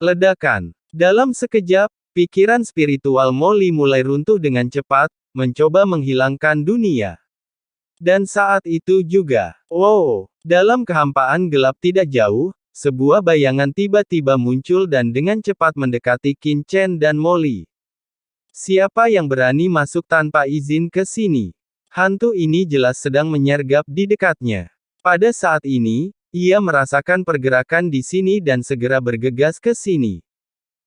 Ledakan. Dalam sekejap, pikiran spiritual Molly mulai runtuh dengan cepat, mencoba menghilangkan dunia. Dan saat itu juga, wow, dalam kehampaan gelap tidak jauh, sebuah bayangan tiba-tiba muncul dan dengan cepat mendekati Qin Chen dan Molly. Siapa yang berani masuk tanpa izin ke sini? Hantu ini jelas sedang menyergap di dekatnya. Pada saat ini, ia merasakan pergerakan di sini dan segera bergegas ke sini.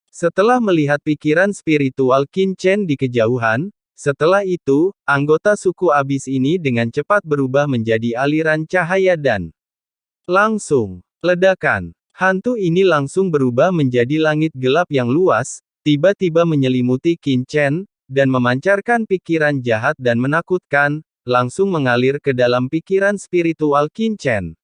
Setelah melihat pikiran spiritual Qin Chen di kejauhan, setelah itu, anggota suku abis ini dengan cepat berubah menjadi aliran cahaya dan langsung, ledakan. Hantu ini langsung berubah menjadi langit gelap yang luas, tiba-tiba menyelimuti Qin Chen, dan memancarkan pikiran jahat dan menakutkan, langsung mengalir ke dalam pikiran spiritual Qin Chen.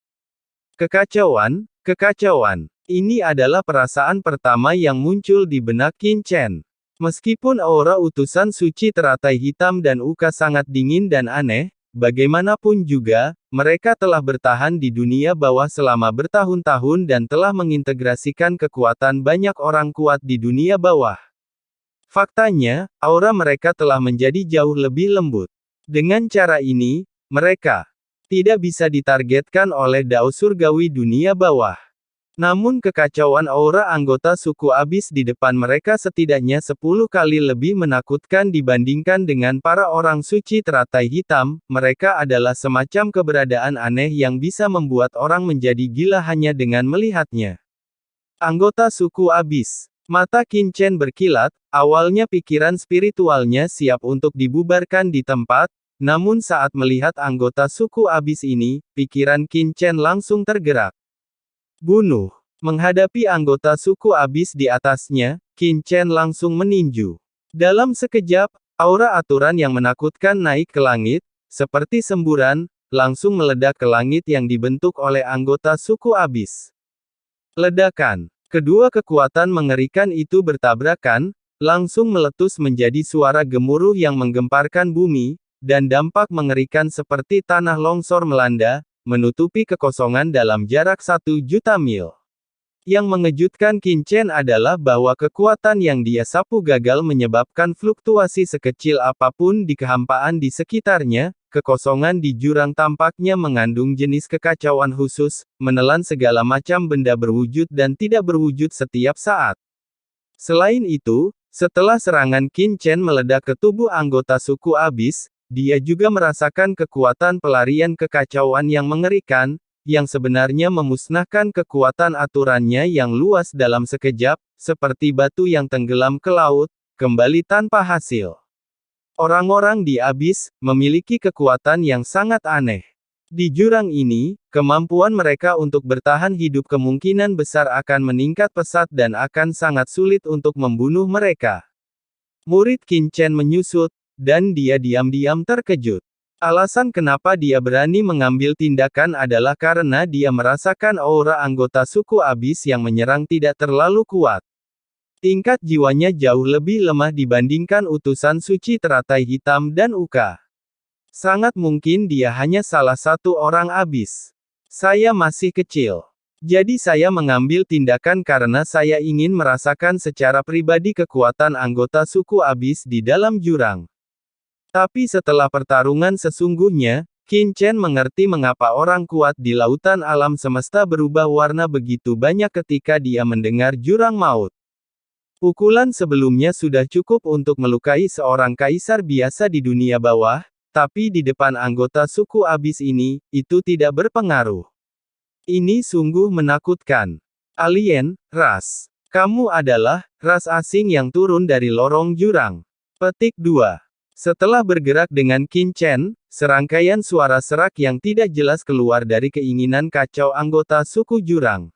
Kekacauan, kekacauan. Ini adalah perasaan pertama yang muncul di benak Qin Chen. Meskipun aura utusan suci teratai hitam dan uka sangat dingin dan aneh, bagaimanapun juga, mereka telah bertahan di dunia bawah selama bertahun-tahun dan telah mengintegrasikan kekuatan banyak orang kuat di dunia bawah. Faktanya, aura mereka telah menjadi jauh lebih lembut. Dengan cara ini, mereka tidak bisa ditargetkan oleh dao surgawi dunia bawah. Namun kekacauan aura anggota suku abis di depan mereka setidaknya 10 kali lebih menakutkan dibandingkan dengan para orang suci teratai hitam, mereka adalah semacam keberadaan aneh yang bisa membuat orang menjadi gila hanya dengan melihatnya. Anggota suku abis. Mata Qin Chen berkilat, awalnya pikiran spiritualnya siap untuk dibubarkan di tempat, namun saat melihat anggota suku abis ini, pikiran Qin Chen langsung tergerak. Bunuh. Menghadapi anggota suku abis di atasnya, Qin Chen langsung meninju. Dalam sekejap, aura aturan yang menakutkan naik ke langit, seperti semburan, langsung meledak ke langit yang dibentuk oleh anggota suku abis. Ledakan. Kedua kekuatan mengerikan itu bertabrakan, langsung meletus menjadi suara gemuruh yang menggemparkan bumi, dan dampak mengerikan seperti tanah longsor melanda, menutupi kekosongan dalam jarak 1 juta mil. Yang mengejutkan Qin Chen adalah bahwa kekuatan yang dia sapu gagal menyebabkan fluktuasi sekecil apapun di kehampaan di sekitarnya, kekosongan di jurang tampaknya mengandung jenis kekacauan khusus, menelan segala macam benda berwujud dan tidak berwujud setiap saat. Selain itu, setelah serangan Qin Chen meledak ke tubuh anggota suku abis, dia juga merasakan kekuatan pelarian kekacauan yang mengerikan, yang sebenarnya memusnahkan kekuatan aturannya yang luas dalam sekejap, seperti batu yang tenggelam ke laut, kembali tanpa hasil. Orang-orang di abis memiliki kekuatan yang sangat aneh. Di jurang ini, kemampuan mereka untuk bertahan hidup kemungkinan besar akan meningkat pesat dan akan sangat sulit untuk membunuh mereka. Murid Qin Chen menyusut, dan dia diam-diam terkejut. Alasan kenapa dia berani mengambil tindakan adalah karena dia merasakan aura anggota suku abis yang menyerang tidak terlalu kuat. Tingkat jiwanya jauh lebih lemah dibandingkan utusan suci teratai hitam dan uka. Sangat mungkin dia hanya salah satu orang abis. Saya masih kecil. Jadi saya mengambil tindakan karena saya ingin merasakan secara pribadi kekuatan anggota suku abis di dalam jurang. Tapi setelah pertarungan sesungguhnya, Qin Chen mengerti mengapa orang kuat di lautan alam semesta berubah warna begitu banyak ketika dia mendengar jurang maut. Pukulan sebelumnya sudah cukup untuk melukai seorang kaisar biasa di dunia bawah, tapi di depan anggota suku abis ini, itu tidak berpengaruh. Ini sungguh menakutkan. Alien, ras. Kamu adalah ras asing yang turun dari lorong jurang. Petik 2. Setelah bergerak dengan Qin Chen, serangkaian suara serak yang tidak jelas keluar dari keinginan kacau anggota suku jurang.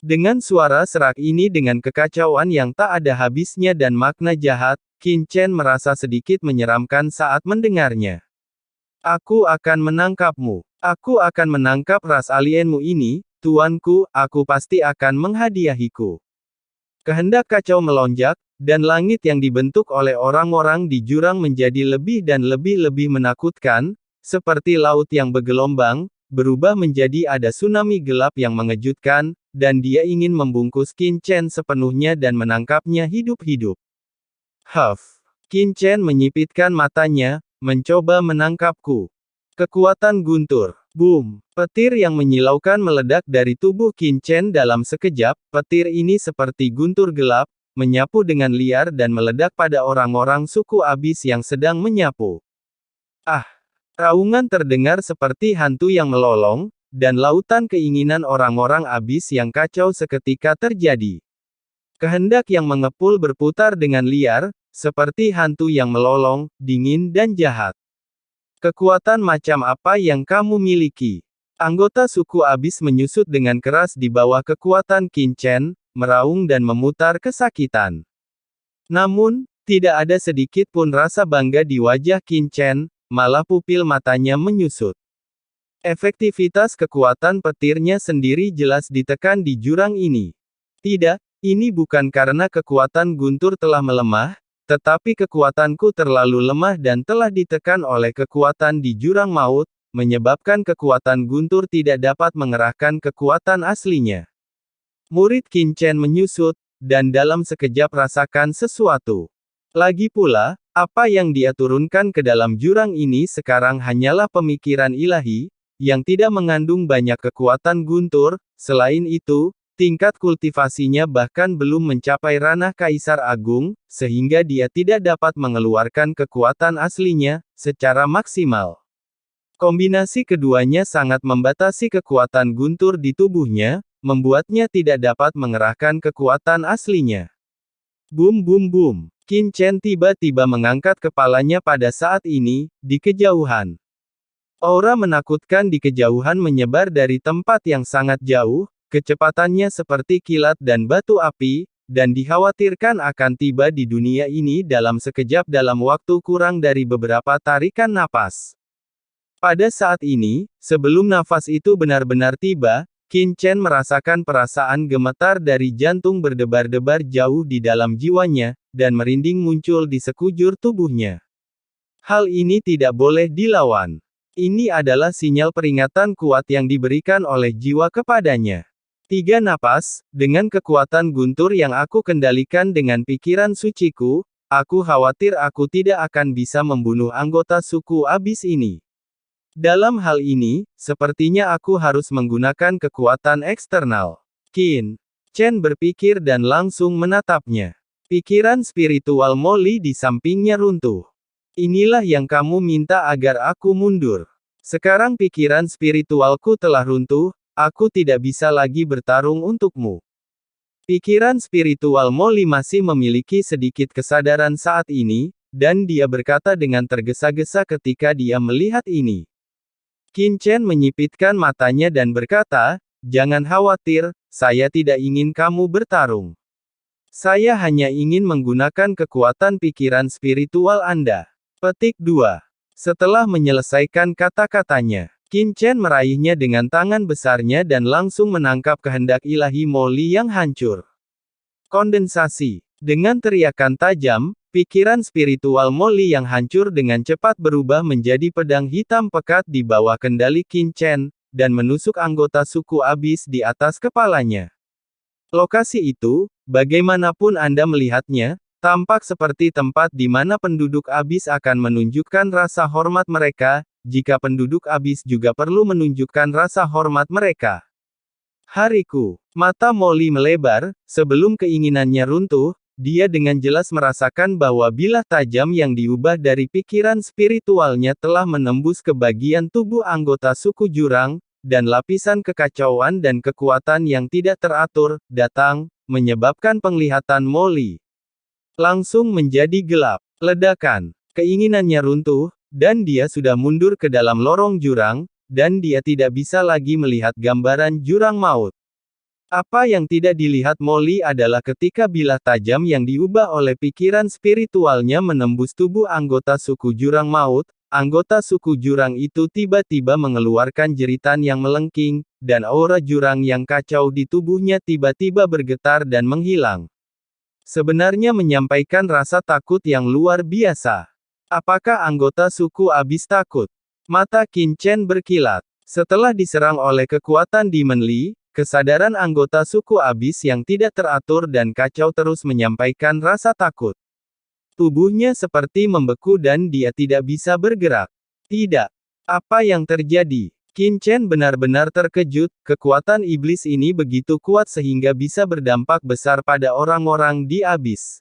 Dengan suara serak ini dengan kekacauan yang tak ada habisnya dan makna jahat, Qin Chen merasa sedikit menyeramkan saat mendengarnya. Aku akan menangkapmu. Aku akan menangkap ras alienmu ini, tuanku, aku pasti akan menghadiahiku. Kehendak kacau melonjak, dan langit yang dibentuk oleh orang-orang di jurang menjadi lebih dan lebih menakutkan, seperti laut yang bergelombang, berubah menjadi ada tsunami gelap yang mengejutkan, dan dia ingin membungkus Qin Chen sepenuhnya dan menangkapnya hidup-hidup. Huff. Qin Chen menyipitkan matanya, mencoba menangkapku. Kekuatan guntur. Boom. Petir yang menyilaukan meledak dari tubuh Qin Chen dalam sekejap. Petir ini seperti guntur gelap, menyapu dengan liar dan meledak pada orang-orang suku abis yang sedang menyapu. Ah! Raungan terdengar seperti hantu yang melolong, dan lautan keinginan orang-orang abis yang kacau seketika terjadi. Kehendak yang mengepul berputar dengan liar, seperti hantu yang melolong, dingin dan jahat. Kekuatan macam apa yang kamu miliki? Anggota suku abis menyusut dengan keras di bawah kekuatan Qin Chen, meraung dan memutar kesakitan. Namun, tidak ada sedikit pun rasa bangga di wajah Qin Chen, malah pupil matanya menyusut. Efektivitas kekuatan petirnya sendiri jelas ditekan di jurang ini. Tidak, ini bukan karena kekuatan guntur telah melemah, tetapi kekuatanku terlalu lemah dan telah ditekan oleh kekuatan di jurang maut, menyebabkan kekuatan guntur tidak dapat mengerahkan kekuatan aslinya. Murid Qin Chen menyusut, dan dalam sekejap rasakan sesuatu. Lagi pula, apa yang dia turunkan ke dalam jurang ini sekarang hanyalah pemikiran ilahi, yang tidak mengandung banyak kekuatan guntur. Selain itu, tingkat kultivasinya bahkan belum mencapai ranah Kaisar Agung, sehingga dia tidak dapat mengeluarkan kekuatan aslinya secara maksimal. Kombinasi keduanya sangat membatasi kekuatan guntur di tubuhnya, membuatnya tidak dapat mengerahkan kekuatan aslinya. Boom boom boom. Qin Chen tiba-tiba mengangkat kepalanya pada saat ini, di kejauhan. Aura menakutkan di kejauhan menyebar dari tempat yang sangat jauh, kecepatannya seperti kilat dan batu api, dan dikhawatirkan akan tiba di dunia ini dalam sekejap dalam waktu kurang dari beberapa tarikan napas. Pada saat ini, sebelum nafas itu benar-benar tiba, Qin Chen merasakan perasaan gemetar dari jantung berdebar-debar jauh di dalam jiwanya, dan merinding muncul di sekujur tubuhnya. Hal ini tidak boleh dilawan. Ini adalah sinyal peringatan kuat yang diberikan oleh jiwa kepadanya. 3 napas, dengan kekuatan guntur yang aku kendalikan dengan pikiran suciku, aku khawatir aku tidak akan bisa membunuh anggota suku abis ini. Dalam hal ini, sepertinya aku harus menggunakan kekuatan eksternal. Qin Chen berpikir dan langsung menatapnya. Pikiran spiritual Molly di sampingnya runtuh. Inilah yang kamu minta agar aku mundur. Sekarang pikiran spiritualku telah runtuh, aku tidak bisa lagi bertarung untukmu. Pikiran spiritual Molly masih memiliki sedikit kesadaran saat ini, dan dia berkata dengan tergesa-gesa ketika dia melihat ini. Qin Chen menyipitkan matanya dan berkata, "Jangan khawatir, saya tidak ingin kamu bertarung. Saya hanya ingin menggunakan kekuatan pikiran spiritual Anda." Petik 2. Setelah menyelesaikan kata-katanya, Qin Chen meraihnya dengan tangan besarnya dan langsung menangkap kehendak ilahi Molly yang hancur. Kondensasi. Dengan teriakan tajam, pikiran spiritual Molly yang hancur dengan cepat berubah menjadi pedang hitam pekat di bawah kendali Qin Chen, dan menusuk anggota suku abis di atas kepalanya. Lokasi itu, bagaimanapun Anda melihatnya, tampak seperti tempat di mana penduduk abis akan menunjukkan rasa hormat mereka, jika penduduk abis juga perlu menunjukkan rasa hormat mereka. Hariku. Mata Molly melebar, sebelum keinginannya runtuh, dia dengan jelas merasakan bahwa bilah tajam yang diubah dari pikiran spiritualnya telah menembus ke bagian tubuh anggota suku jurang, dan lapisan kekacauan dan kekuatan yang tidak teratur datang, menyebabkan penglihatan Molly langsung menjadi gelap. Ledakan. Keinginannya runtuh, dan dia sudah mundur ke dalam lorong jurang, dan dia tidak bisa lagi melihat gambaran jurang maut. Apa yang tidak dilihat Molly adalah ketika bilah tajam yang diubah oleh pikiran spiritualnya menembus tubuh anggota suku jurang maut, anggota suku jurang itu tiba-tiba mengeluarkan jeritan yang melengking, dan aura jurang yang kacau di tubuhnya tiba-tiba bergetar dan menghilang. Sebenarnya menyampaikan rasa takut yang luar biasa. Apakah anggota suku abis takut? Mata Qin Chen berkilat. Setelah diserang oleh kekuatan Demon Lee, kesadaran anggota suku Abyss yang tidak teratur dan kacau terus menyampaikan rasa takut. Tubuhnya seperti membeku dan dia tidak bisa bergerak. Tidak. Apa yang terjadi? Qin Chen benar-benar terkejut, kekuatan iblis ini begitu kuat sehingga bisa berdampak besar pada orang-orang di Abyss.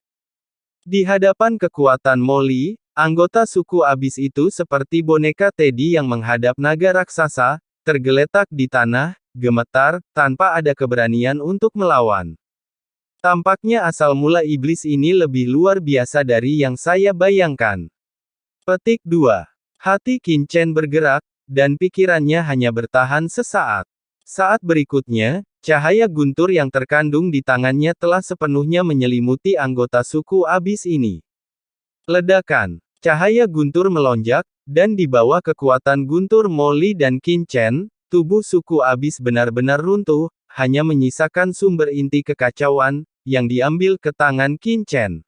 Di hadapan kekuatan Molly, anggota suku Abyss itu seperti boneka Teddy yang menghadap naga raksasa, tergeletak di tanah, gemetar, tanpa ada keberanian untuk melawan. Tampaknya asal mula iblis ini lebih luar biasa dari yang saya bayangkan. Petik 2. Hati Qin Chen bergerak, dan pikirannya hanya bertahan sesaat. Saat berikutnya, cahaya guntur yang terkandung di tangannya telah sepenuhnya menyelimuti anggota suku Abyss ini. Ledakan. Cahaya guntur melonjak, dan di bawah kekuatan guntur Molly dan Qin Chen, tubuh suku Abyss benar-benar runtuh, hanya menyisakan sumber inti kekacauan, yang diambil ke tangan Qin Chen.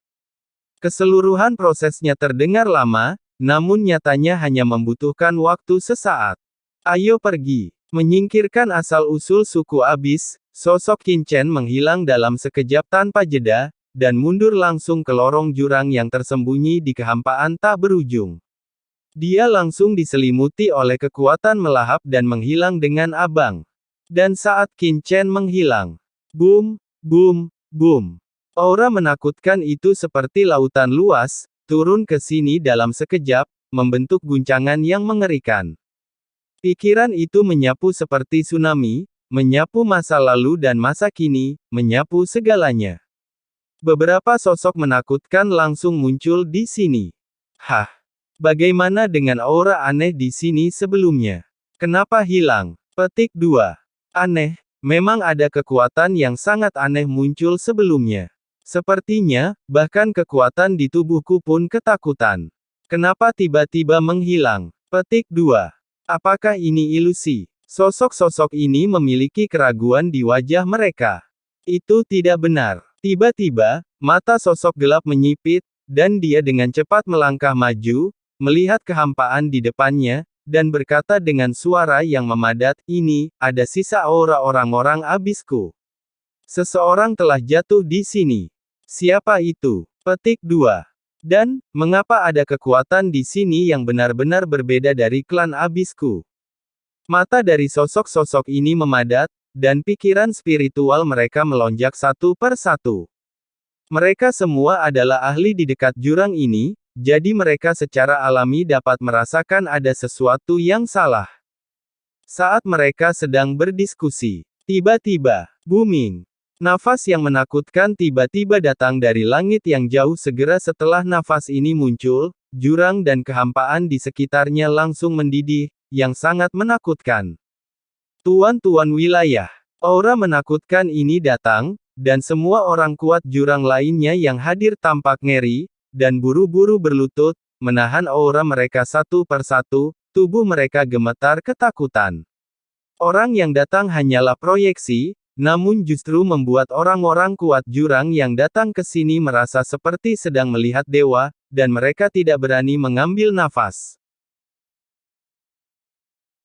Keseluruhan prosesnya terdengar lama, namun nyatanya hanya membutuhkan waktu sesaat. Ayo pergi. Menyingkirkan asal-usul suku Abyss, sosok Qin Chen menghilang dalam sekejap tanpa jeda, dan mundur langsung ke lorong jurang yang tersembunyi di kehampaan tak berujung. Dia langsung diselimuti oleh kekuatan melahap dan menghilang dengan abang. Dan saat Qin Chen menghilang, boom, boom, boom. Aura menakutkan itu seperti lautan luas, turun ke sini dalam sekejap, membentuk guncangan yang mengerikan. Pikiran itu menyapu seperti tsunami, menyapu masa lalu dan masa kini, menyapu segalanya. Beberapa sosok menakutkan langsung muncul di sini. Hah? Bagaimana dengan aura aneh di sini sebelumnya? Kenapa hilang? Petik 2. Aneh, memang ada kekuatan yang sangat aneh muncul sebelumnya. Sepertinya, bahkan kekuatan di tubuhku pun ketakutan. Kenapa tiba-tiba menghilang? Petik 2. Apakah ini ilusi? Sosok-sosok ini memiliki keraguan di wajah mereka. Itu tidak benar. Tiba-tiba, mata sosok gelap menyipit, dan dia dengan cepat melangkah maju, melihat kehampaan di depannya, dan berkata dengan suara yang memadat, "Ini, ada sisa aura orang-orang Abyssku. Seseorang telah jatuh di sini. Siapa itu?" Petik 2. Dan, mengapa ada kekuatan di sini yang benar-benar berbeda dari klan Abyssku? Mata dari sosok-sosok ini memadat, dan pikiran spiritual mereka melonjak satu per satu. Mereka semua adalah ahli di dekat jurang ini, jadi mereka secara alami dapat merasakan ada sesuatu yang salah. Saat mereka sedang berdiskusi, tiba-tiba, booming. Nafas yang menakutkan tiba-tiba datang dari langit yang jauh. Segera setelah nafas ini muncul, jurang dan kehampaan di sekitarnya langsung mendidih, yang sangat menakutkan. Tuan-tuan wilayah. Aura menakutkan ini datang, dan semua orang kuat jurang lainnya yang hadir tampak ngeri, dan buru-buru berlutut, menahan aura mereka satu per satu, tubuh mereka gemetar ketakutan. Orang yang datang hanyalah proyeksi, namun justru membuat orang-orang kuat jurang yang datang ke sini merasa seperti sedang melihat dewa, dan mereka tidak berani mengambil nafas.